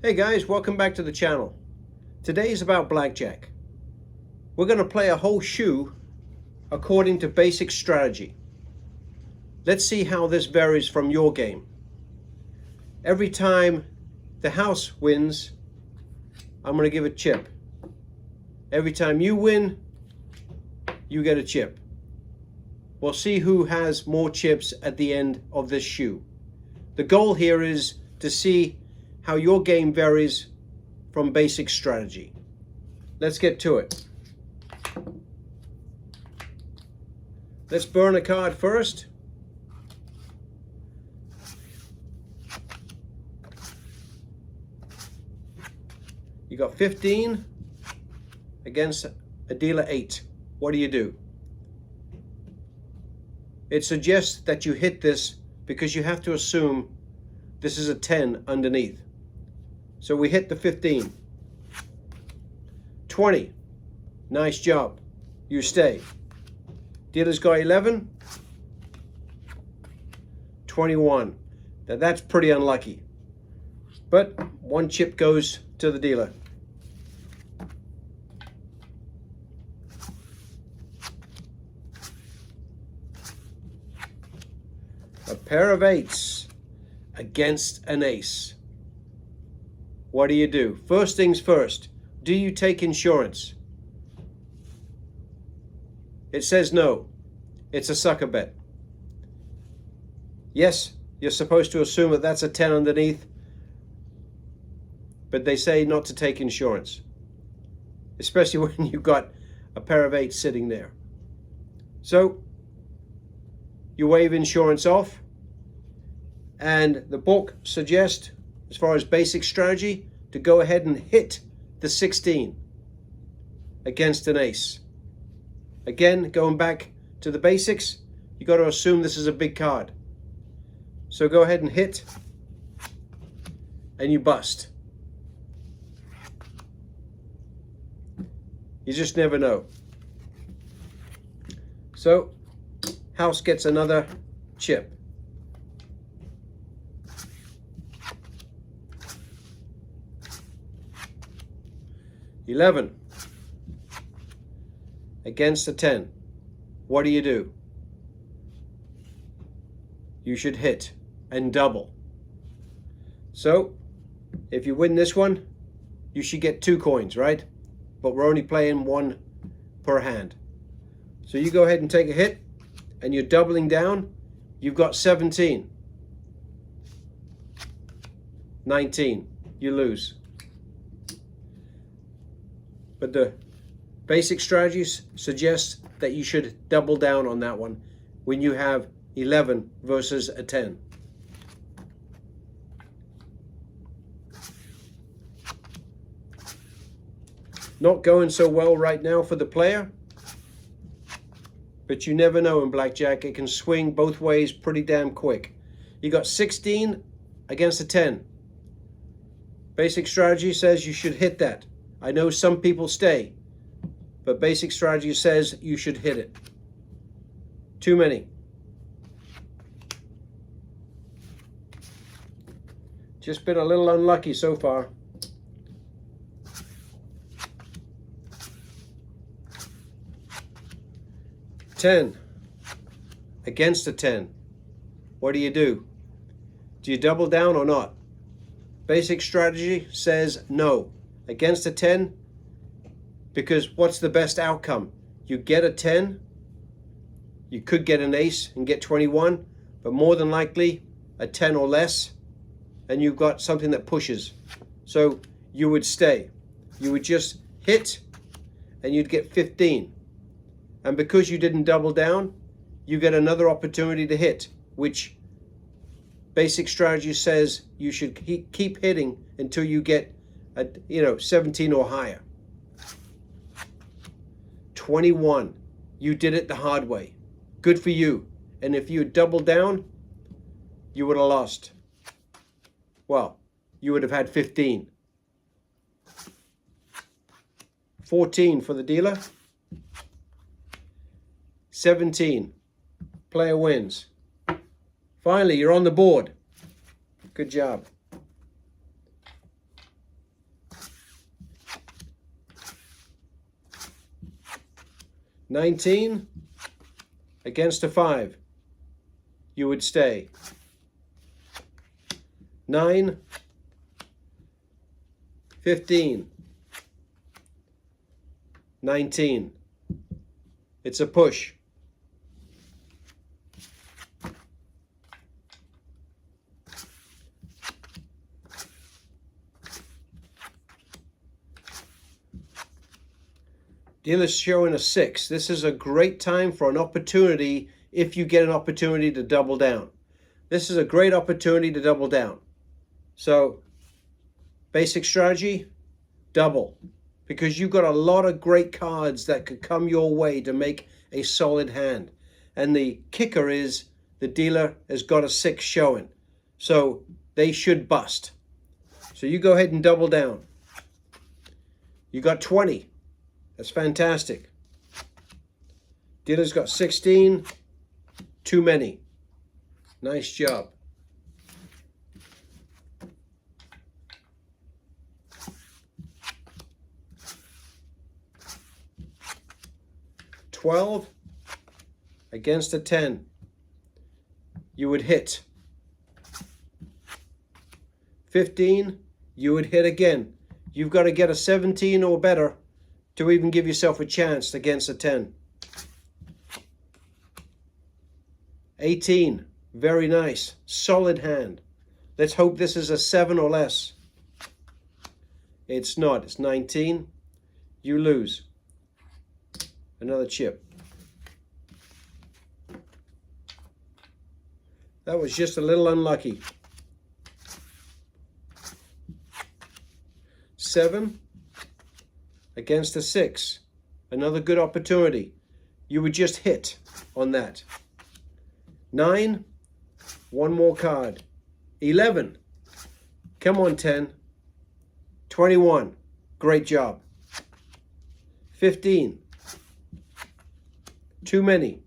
Hey guys, welcome back to the channel. Today is about blackjack. We're going to play a whole shoe according to basic strategy. Let's see how this varies from your game. Every time the house wins, I'm going to give a chip. Every time you win, you get a chip. We'll see who has more chips at the end of this shoe. The goal here is to see how your game varies from basic strategy. Let's get to it. Let's burn a card first. You got 15 against a dealer 8. What do? It suggests that you hit this because you have to assume this is a 10 underneath. So we hit the 15. 20. Nice job. You stay. Dealer's got 11. 21. Now that's pretty unlucky. But one chip goes to the dealer. A pair of 8s against an ace. What do? First things first, do you take insurance? It says no. It's a sucker bet. Yes, you're supposed to assume that that's a 10 underneath, but they say not to take insurance, especially when you've got a pair of 8s sitting there. So you waive insurance off, and the book suggests, as far as basic strategy, to go ahead and hit the 16 against an ace. Again, going back to the basics, you got to assume this is a big card. So go ahead and hit, and you bust. You just never know. So, house gets another chip. 11 against a 10. What do? You should hit and double. So if you win this one, you should get 2 coins, right? But we're only playing 1 per hand. So you go ahead and take a hit, and you're doubling down. You've got 17. 19. You lose. But the basic strategies suggest that you should double down on that one when you have 11 versus a 10. Not going so well right now for the player, but you never know in blackjack. It can swing both ways pretty damn quick. You got 16 against a 10. Basic strategy says you should hit that. I know some people stay, but basic strategy says you should hit it. Too many. Just been a little unlucky so far. $10 against a 10. What do? Do you double down or not? Basic strategy says no. Against a 10, because what's the best outcome? You get a 10, you could get an ace and get 21, but more than likely a 10 or less, and you've got something that pushes. So you would stay. You would just hit, and you'd get 15. And because you didn't double down, you get another opportunity to hit, which basic strategy says you should keep hitting until you get 17 or higher. 21. You did it the hard way. Good for you. And if you had doubled down, you would have lost. Well, you would have had 15. 14 for the dealer. 17. Player wins. Finally, you're on the board. Good job. 19 against a 5, you would stay. 9, 15, 19. It's a push. Dealer's showing a 6. This is a great time for an opportunity if you get an opportunity to double down. This is a great opportunity to double down. So, basic strategy, double. Because you've got a lot of great cards that could come your way to make a solid hand. And the kicker is the dealer has got a 6 showing. So, they should bust. So you go ahead and double down. You got 20. That's fantastic. Dealer's got 16. Too many. Nice job. $12 against a 10. You would hit. 15. You would hit again. You've got to get a 17 or better to even give yourself a chance against a 10. 18, very nice, solid hand. Let's hope this is a 7 or less. It's not, it's 19. You lose. Another chip. That was just a little unlucky. 7 against a 6. Another good opportunity. You would just hit on that. 9, one more card. 11, come on 10. 21, great job. 15, too many.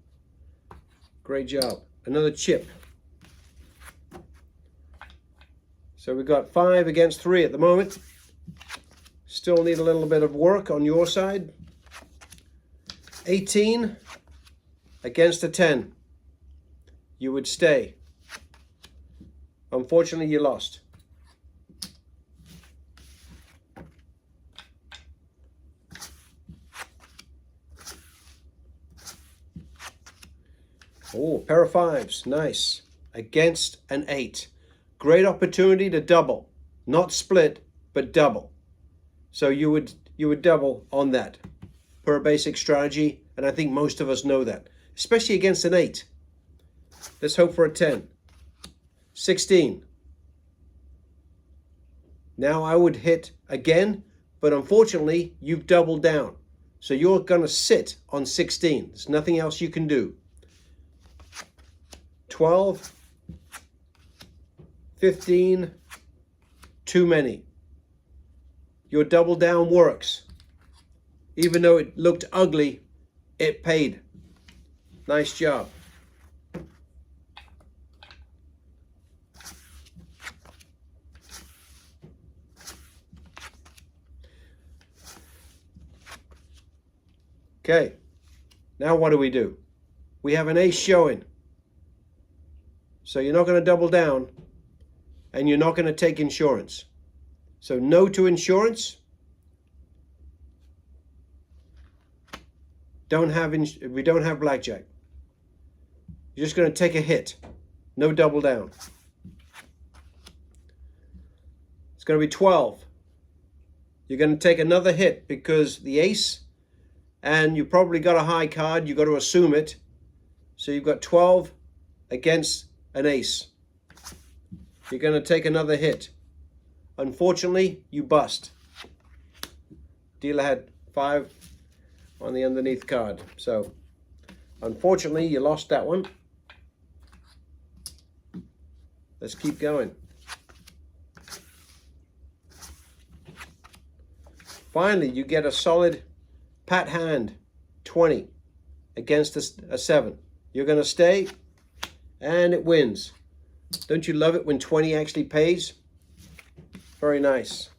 Great job. Another chip. So we've got 5 against 3 at the moment. Still need a little bit of work on your side. 18 against a 10. You would stay. Unfortunately, you lost. Oh, pair of 5s. Nice. Against an 8. Great opportunity to double. Not split, but double. So you would double on that per basic strategy, and I think most of us know that, especially against an 8. Let's hope for a 10. 16. Now I would hit again, but unfortunately you've doubled down. So you're going to sit on 16. There's nothing else you can do. 12. 15. Too many. Your double down works. Even though it looked ugly, it paid. Nice job. Okay, now what do? We have an ace showing. So you're not going to double down, and you're not going to take insurance. So no to insurance. We don't have blackjack. You're just going to take a hit. No double down. It's going to be 12. You're going to take another hit because the ace, and you probably got a high card. You've got to assume it. So you've got 12 against an ace. You're going to take another hit. Unfortunately, you bust. Dealer had 5 on the underneath card. So, unfortunately, you lost that one. Let's keep going. Finally, you get a solid pat hand, 20 against a 7. You're going to stay, and it wins. Don't you love it when 20 actually pays? Very nice.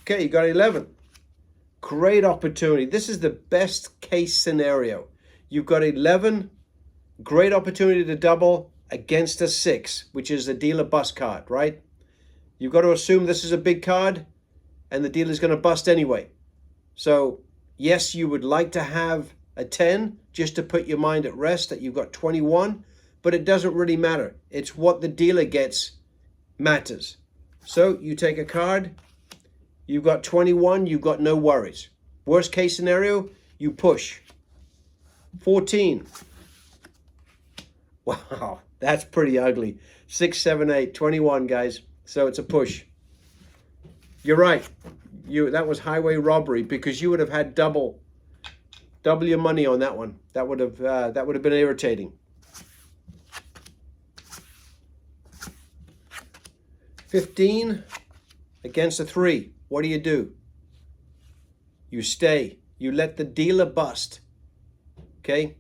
Okay, you got 11. Great opportunity. This is the best case scenario. You've got 11. Great opportunity to double against a 6, which is a dealer bust card, right? You've got to assume this is a big card and the dealer's going to bust anyway. So, yes, you would like to have a 10 just to put your mind at rest that you've got 21, but it doesn't really matter. It's what the dealer gets matters. So, you take a card, you've got 21, you've got no worries. Worst case scenario, you push. 14. Wow, that's pretty ugly. 6, 7, 8, 21, guys. So it's a push. You're right. That was highway robbery because you would have had double your money on that one. That would have been irritating. 15 against a 3. What do? You stay. You let the dealer bust. Okay?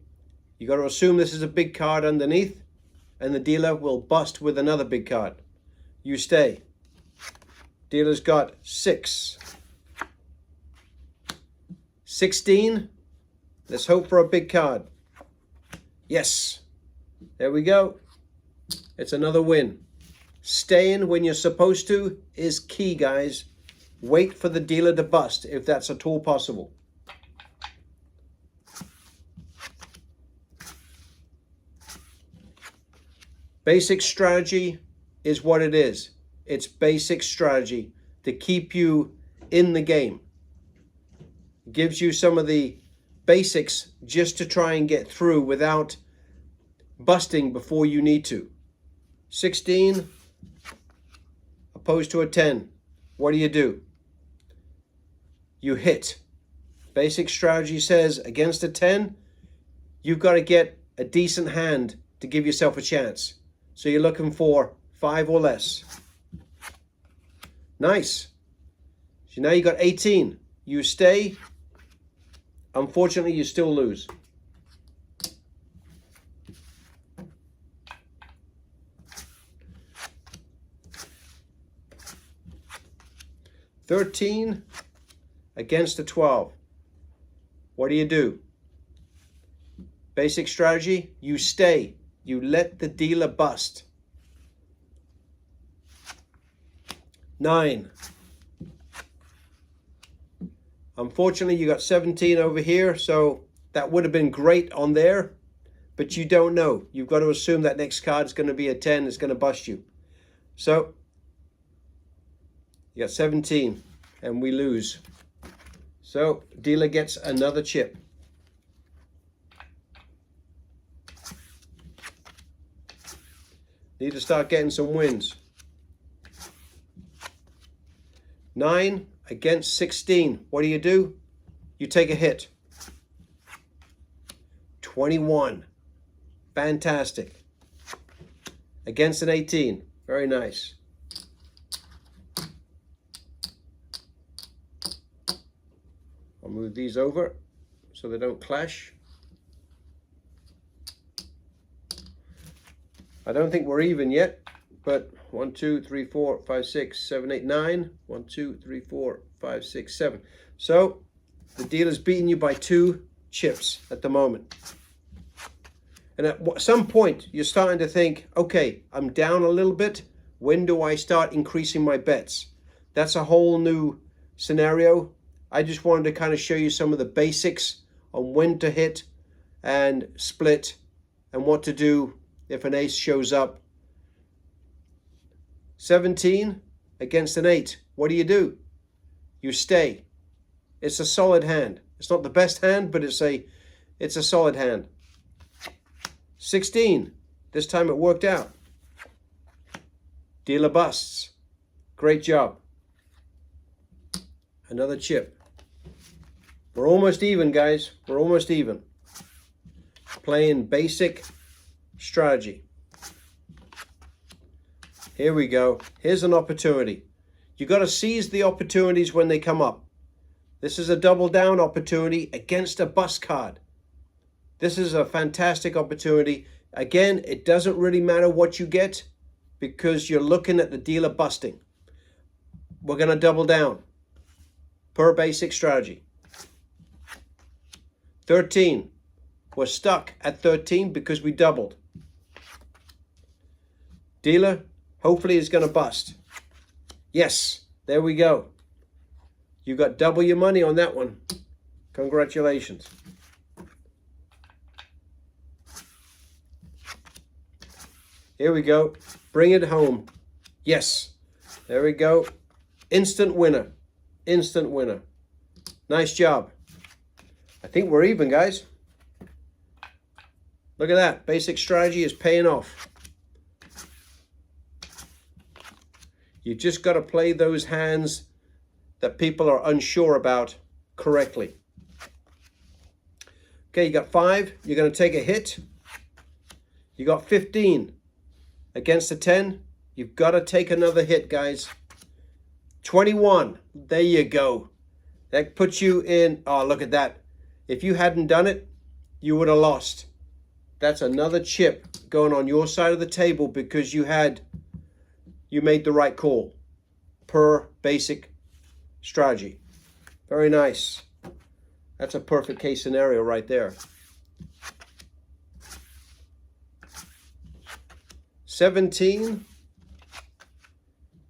You got to assume this is a big card underneath, and the dealer will bust with another big card. You stay. Dealer's got 6. 16. Let's hope for a big card. Yes. There we go. It's another win. Staying when you're supposed to is key, guys. Wait for the dealer to bust if that's at all possible. Basic strategy is what it is. It's basic strategy to keep you in the game. It gives you some of the basics just to try and get through without busting before you need to. 16 opposed to a 10. What do? You hit. Basic strategy says against a 10, you've got to get a decent hand to give yourself a chance. So you're looking for 5 or less. Nice. So now you got 18. You stay. Unfortunately, you still lose. $13 against a 12. What do? Basic strategy, you stay. You let the dealer bust. 9. Unfortunately, you got 17 over here, so that would have been great on there, but you don't know. You've got to assume that next card is going to be a 10. It's going to bust you. So, you got 17, and we lose. So, dealer gets another chip. Need to start getting some wins. 9 against 16. What do? You take a hit. 21. Fantastic. Against an 18. Very nice. I'll move these over so they don't clash. I don't think we're even yet, but 1, 2, 3, 4, 5, 6, 7, 8, 9. 1, 2, 3, 4, 5, 6, 7. So the dealer's beating you by 2 chips at the moment. And at some point, you're starting to think, okay, I'm down a little bit. When do I start increasing my bets? That's a whole new scenario. I just wanted to kind of show you some of the basics on when to hit and split and what to do if an ace shows up. 17 against an 8. What do? You stay. It's a solid hand. It's not the best hand, but it's a solid hand. 16. This time it worked out. Dealer busts. Great job. Another chip. We're almost even, guys. We're almost even. Playing basic strategy. Here we go. Here's an opportunity. You got to seize the opportunities when they come up. This is a double down opportunity against a bust card. This is a fantastic opportunity. Again, it doesn't really matter what you get because you're looking at the dealer busting. We're going to double down. per basic strategy. 13. We're stuck at 13 because we doubled. Dealer, hopefully, is going to bust. Yes, there we go. You got double your money on that one. Congratulations. Here we go. Bring it home. Yes. There we go. Instant winner. Instant winner. Nice job. I think we're even, guys. Look at that. Basic strategy is paying off. You just got to play those hands that people are unsure about correctly. Okay, you got 5. You're going to take a hit. You got 15. Against a 10, you've got to take another hit, guys. 21. There you go. That puts you in. Oh, look at that. If you hadn't done it, you would have lost. That's another chip going on your side of the table because you made the right call per basic strategy. Very nice. That's a perfect case scenario right there. 17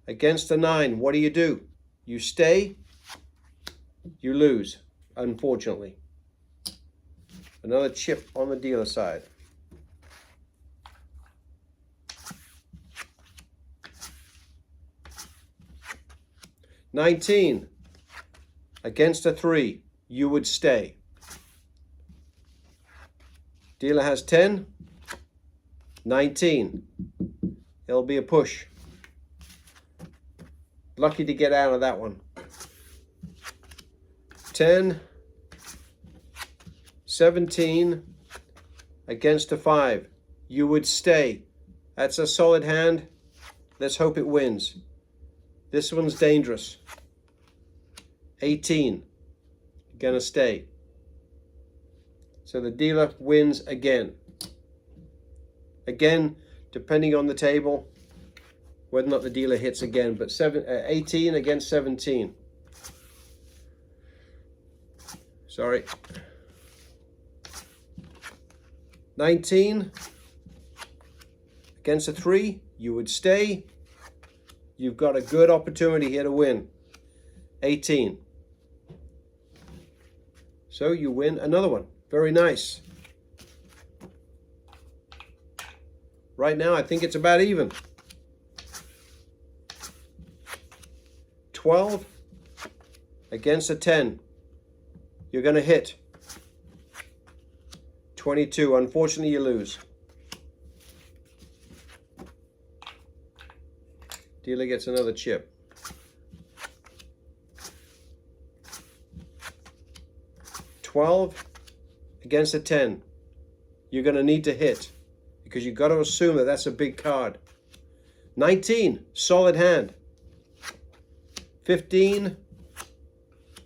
against a 9. What do? You stay, you lose, unfortunately. Another chip on the dealer side. 19 against a 3. You would stay. Dealer has 10. 19. It'll be a push. Lucky to get out of that one. 10. 17 against a 5. You would stay. That's a solid hand. Let's hope it wins. This one's dangerous. 18. Gonna stay. So the dealer wins again. Again, depending on the table, whether or not the dealer hits again. But 18 against 17. Sorry. 19 against a 3. You would stay. You've got a good opportunity here to win. 18. So you win another one. Very nice. Right now, I think it's about even. 12 against a 10. You're going to hit. 22. Unfortunately, you lose. Dealer gets another chip. 12 against a 10. You're going to need to hit because you've got to assume that that's a big card. 19, solid hand. 15,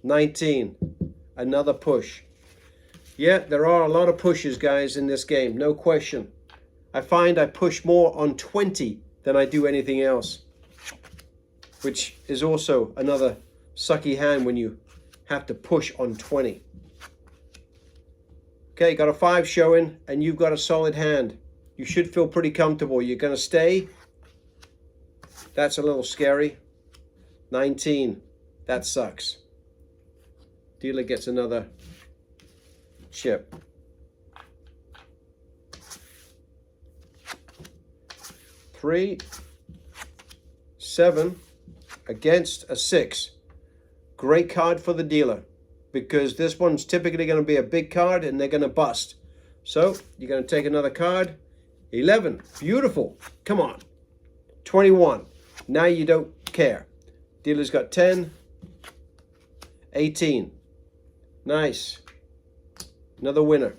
19, another push. Yeah, there are a lot of pushes, guys, in this game, no question. I find I push more on 20 than I do anything else, which is also another sucky hand when you have to push on 20. Okay, got a 5 showing, and you've got a solid hand. You should feel pretty comfortable. You're going to stay. That's a little scary. 19, that sucks. Dealer gets another chip. 3, 7 against a 6. Great card for the dealer because this one's typically going to be a big card and they're going to bust. So you're going to take another card. 11, beautiful. Come on. 21, now you don't care. Dealer's got 10, 18. Nice. Another winner.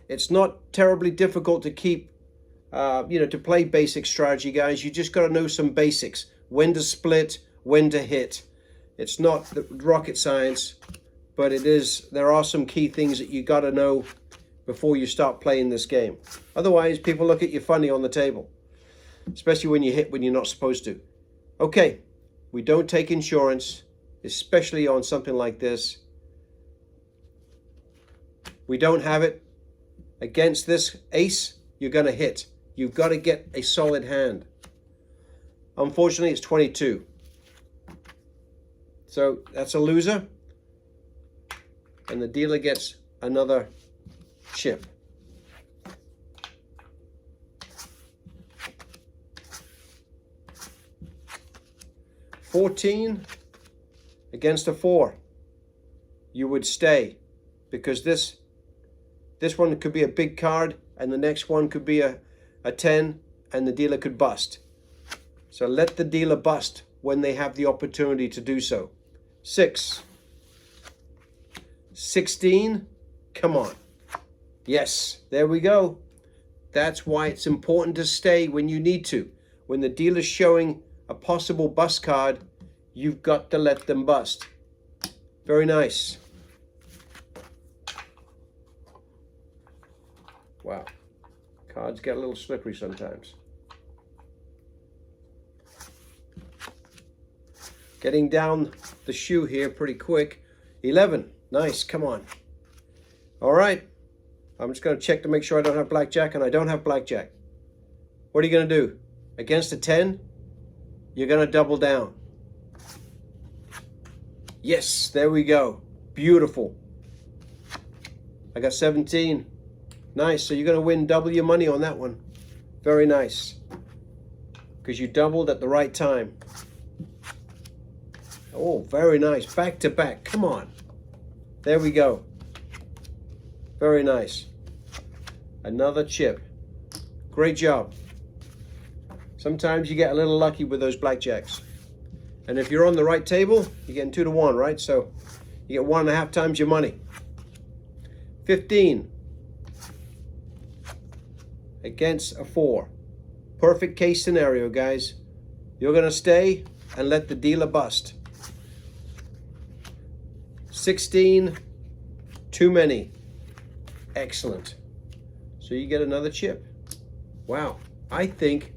It's not terribly difficult to keep, to play basic strategy, guys. You just got to know some basics. When to split, when to hit. It's not rocket science, but it is. There are some key things that you got to know before you start playing this game. Otherwise, people look at you funny on the table, especially when you hit when you're not supposed to. Okay, We don't take insurance, especially on something like this. We don't have it. Against this ace, you're going to hit. You've got to get a solid hand. Unfortunately, it's 22. So that's a loser. And the dealer gets another chip. $14 against a 4. You would stay, because this one could be a big card, and the next one could be a 10, and the dealer could bust. So let the dealer bust when they have the opportunity to do so. 6. 16. Come on. Yes, there we go. That's why it's important to stay when you need to. When the dealer's showing a possible bust card, you've got to let them bust. Very nice. Wow. Cards get a little slippery sometimes. Getting down the shoe here pretty quick. 11. Nice. Come on. All right. I'm just going to check to make sure I don't have blackjack, and I don't have blackjack. What are you going to do? Against a 10, you're going to double down. Yes, there we go. Beautiful. I got 17. Nice. So you're going to win double your money on that one. Very nice. Because you doubled at the right time. Oh, very nice. Back to back. Come on. There we go. Very nice. Another chip. Great job. Sometimes you get a little lucky with those blackjacks. And if you're on the right table, you're getting 2 to 1, right? So you get 1.5 times your money. 15 against a 4. Perfect case scenario, guys. You're going to stay and let the dealer bust. 16, too many. Excellent. So you get another chip. Wow. I think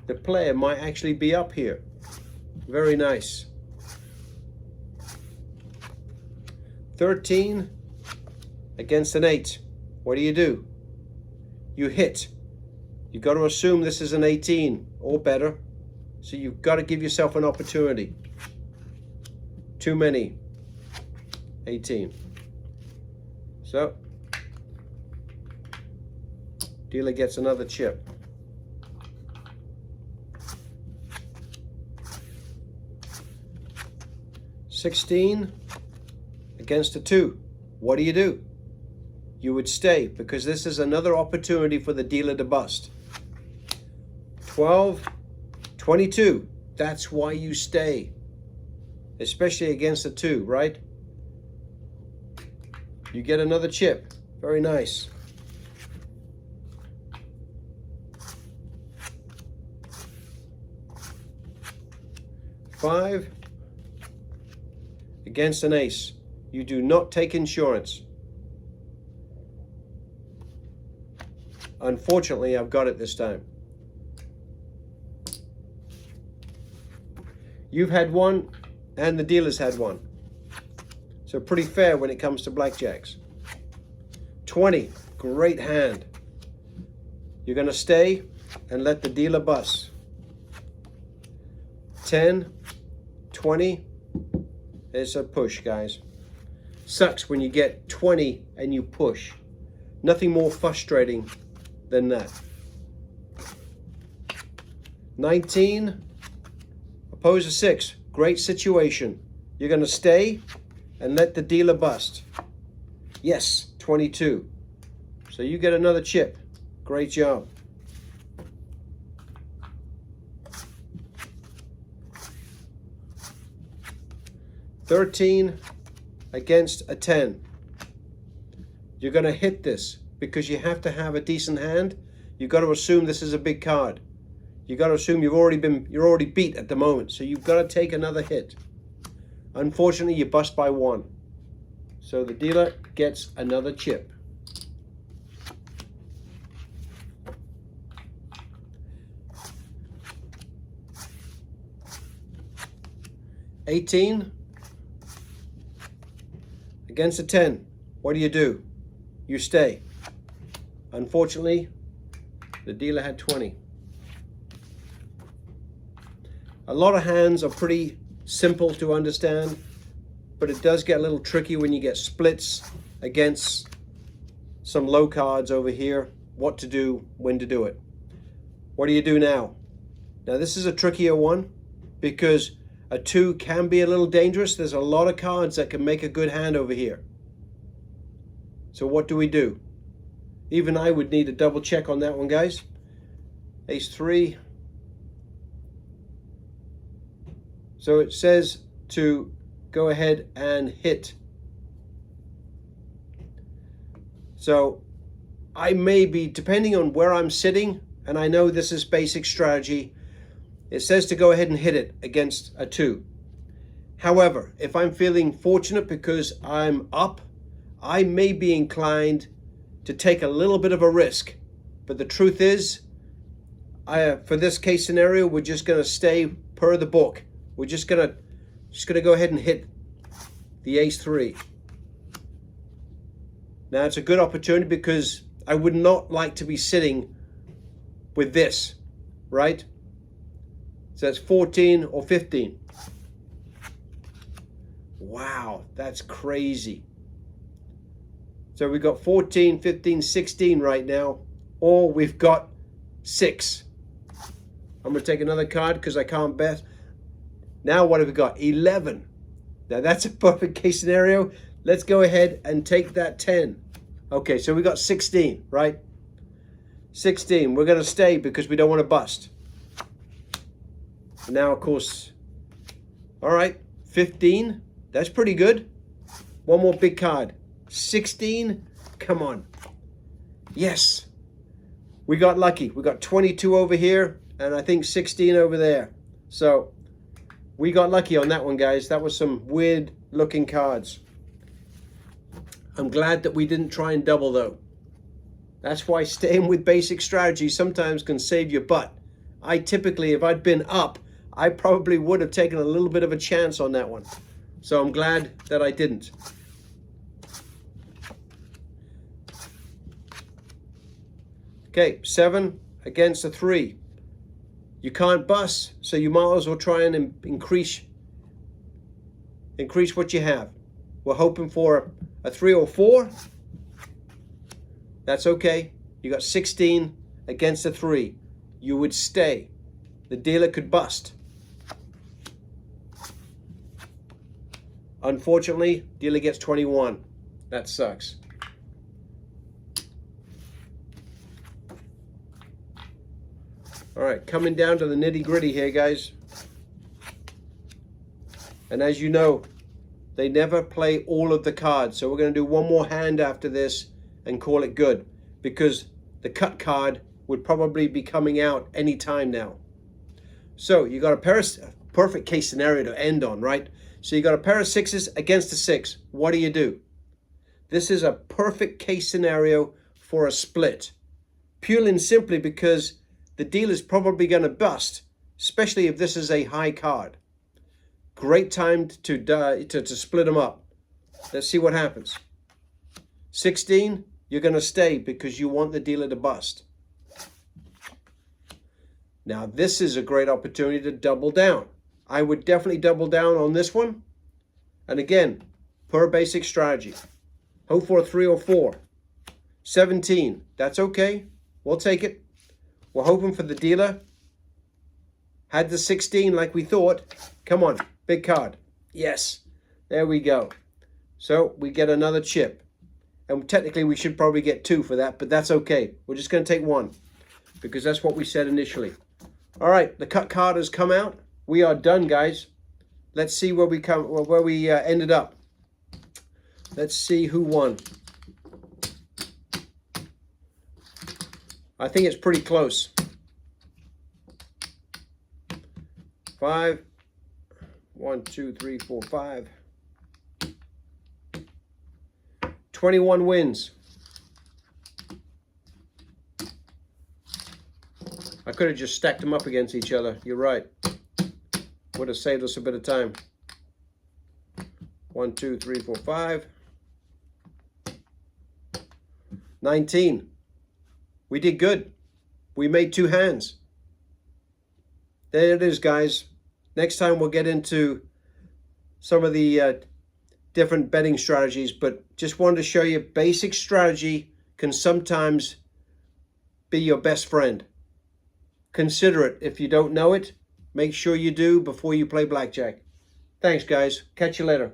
the player might actually be up here. Very nice. 13 against an 8. What do? You hit. You've got to assume this is an 18 or better. So you've got to give yourself an opportunity. Too many. 18. So, dealer gets another chip. $16 against a 2. What do? You would stay, because this is another opportunity for the dealer to bust. 12, 22. That's why you stay. Especially against a 2, right? You get another chip. Very nice. $5 against an ace. You do not take insurance. Unfortunately, I've got it this time. You've had one, and the dealer's had one. So pretty fair when it comes to blackjacks. 20, great hand. You're going to stay and let the dealer bust. 10, 20, it's a push, guys. Sucks when you get 20 and you push. Nothing more frustrating than that. 19, oppose a 6, great situation. You're going to stay and let the dealer bust. Yes, 22. So you get another chip. Great job. $13 against a 10. You're going to hit this because you have to have a decent hand. You've got to assume this is a big card. You've got to assume you're already beat at the moment. So you've got to take another hit. Unfortunately, you bust by 1. So the dealer gets another chip. 18 against a 10. What do? You stay. Unfortunately, the dealer had 20. A lot of hands are pretty simple to understand, but it does get a little tricky when you get splits against some low cards over here. What to do, when to do it. What do you do now? Now this is a trickier one because a 2 can be a little dangerous. There's a lot of cards that can make a good hand over here. So what do we do? Even I would need a double check on that one, guys. Ace 3. So it says to go ahead and hit. So I may be, depending on where I'm sitting, and I know this is basic strategy, it says to go ahead and hit it against a 2. However, if I'm feeling fortunate because I'm up, I may be inclined to take a little bit of a risk. But the truth is, for this case scenario, we're just going to stay per the book. We're just gonna go ahead and hit the ace 3. Now it's a good opportunity because I would not like to be sitting with this, right? So that's 14 or 15. Wow, that's crazy. So we've got 14, 15, 16 right now, or we've got 6. I'm gonna take another card because I can't bet. Now what have we got? 11. Now that's a perfect case scenario. Let's go ahead and take that 10. Okay, so we got 16, right? 16. We're going to stay because we don't want to bust. Now, of course, all right, 15. That's pretty good. One more big card. 16. Come on. Yes. We got lucky. We got 22 over here, and I think 16 over there. So we got lucky on that one, guys. That was some weird looking cards. I'm glad that we didn't try and double though. That's why staying with basic strategy sometimes can save your butt. I typically, if I'd been up, I probably would have taken a little bit of a chance on that one. So I'm glad that I didn't. Okay, 7 against a 3. You can't bust, so you might as well try and increase what you have. We're hoping for a 3 or 4. That's okay. You got 16 against a 3. You would stay. The dealer could bust. Unfortunately, dealer gets 21. That sucks. All right, coming down to the nitty-gritty here, guys. And as you know, they never play all of the cards. So we're going to do one more hand after this and call it good, because the cut card would probably be coming out any time now. So you got a perfect case scenario to end on, right? So you got a pair of 6s against a 6. What do? This is a perfect case scenario for a split. Purely and simply because the dealer's probably going to bust, especially if this is a high card. Great time to split them up. Let's see what happens. 16, you're going to stay because you want the dealer to bust. Now this is a great opportunity to double down. I would definitely double down on this one. And again, per basic strategy. Hope for a 3 or 4. 17, that's okay. We'll take it. We're hoping for the dealer. Had the 16 like we thought. Come on, big card. Yes, there we go. So we get another chip. And technically we should probably get 2 for that, but that's okay. We're just going to take 1 because that's what we said initially. All right, the cut card has come out. We are done, guys. Let's see where we ended up. Let's see who won. I think it's pretty close. 5. 1, 2, 3, 4, 5. 21 wins. I could have just stacked them up against each other. You're right. Would have saved us a bit of time. 1, 2, 3, 4, 5. 19. We did good. We made 2 hands. There it is, guys. Next time we'll get into some of the different betting strategies, but just wanted to show you basic strategy can sometimes be your best friend. Consider it. If you don't know it, make sure you do before you play blackjack. Thanks, guys. Catch you later.